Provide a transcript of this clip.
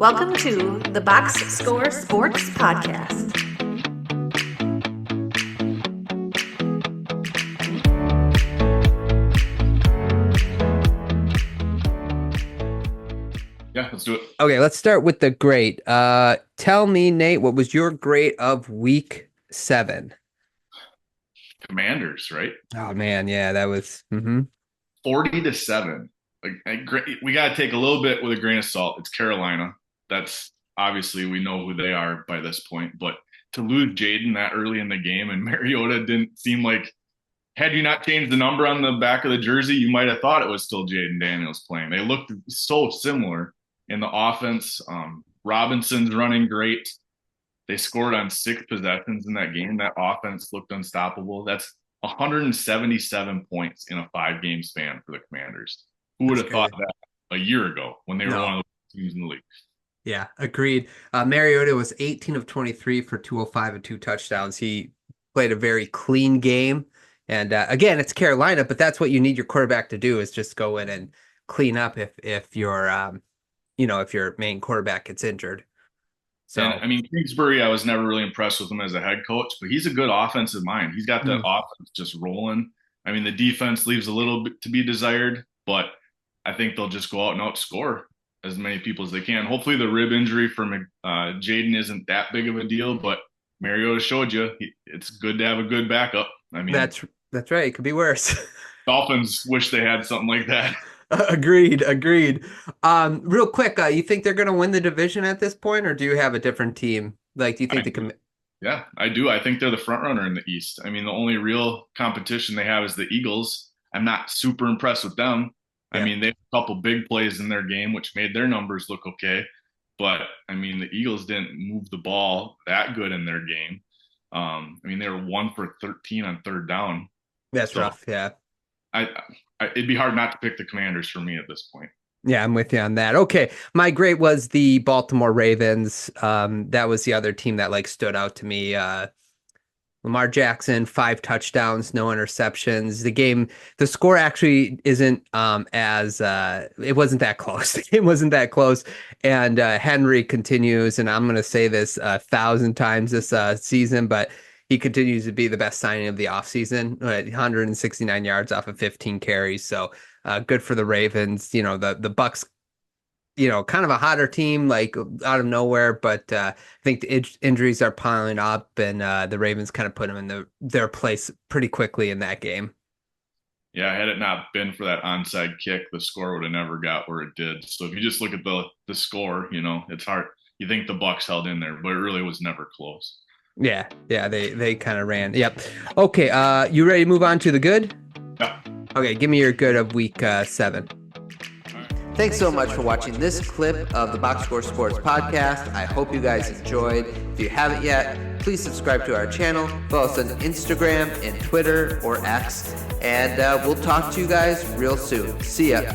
Welcome to the Box Score Sports Podcast. Yeah, let's do it. Okay, let's start with the grade. Tell me, Nate, what was your grade of week 7? Commanders, right? Oh man, yeah, that was 40-7. We got to take a little bit with a grain of salt. It's Carolina. That's obviously we know who they are by this point. But to lose Jaden that early in the game and Mariota didn't seem like, had you not changed the number on the back of the jersey, you might have thought it was still Jaden Daniels playing. They looked so similar in the offense. Robinson's running great. They scored on 6 possessions in that game. That offense looked unstoppable. That's 177 points in a 5-game span for the Commanders. Who would have thought that a year ago when they were one of the teams in the league? Yeah, agreed. Mariota was 18 of 23 for 205 and 2 touchdowns. He played a very clean game. And again, it's Carolina, but that's what you need your quarterback to do, is just go in and clean up if your if your main quarterback gets injured. So and, I mean, Kingsbury, I was never really impressed with him as a head coach, but he's a good offensive mind. He's got the offense just rolling. I mean, the defense leaves a little bit to be desired, but I think they'll just go out and outscore as many people as they can. Hopefully the rib injury from Jaden isn't that big of a deal, but Mariota showed you it's good to have a good backup. I mean, that's right. It could be worse. Dolphins wish they had something like that. Agreed. Real quick, you think they're going to win the division at this point, or do you have a different team? Like, do you think they can? Yeah, I do. I think they're the front runner in the East. I mean, the only real competition they have is the Eagles. I'm not super impressed with them. Yeah. I mean, they have a couple big plays in their game, which made their numbers look okay. But, I mean, the Eagles didn't move the ball that good in their game. I mean, they were 1 for 13 on third down. That's rough, yeah. It'd be hard not to pick the Commanders for me at this point. Yeah, I'm with you on that. Okay, my grade was the Baltimore Ravens. That was the other team that stood out to me. Lamar Jackson, 5 touchdowns, no interceptions. The score actually isn't it wasn't that close. The game wasn't that close. And Henry continues, and I'm going to say this 1,000 times this season, but he continues to be the best signing of the offseason, 169 yards off of 15 carries. So good for the Ravens. The Bucks, kind of a hotter team, out of nowhere, but I think the injuries are piling up, and the Ravens kind of put them in their place pretty quickly in that game. Yeah, had it not been for that onside kick, the score would have never got where it did. So if you just look at the score, it's hard. You think the Bucks held in there, but it really was never close. Yeah, they kind of ran. Yep. Okay, you ready to move on to the good? Yeah. Okay, give me your good of week 7. Thanks so much for watching this clip of the Box Score Sports Podcast. I hope you guys enjoyed. If you haven't yet, please subscribe to our channel. Follow us on Instagram and Twitter or X. And we'll talk to you guys real soon. See ya.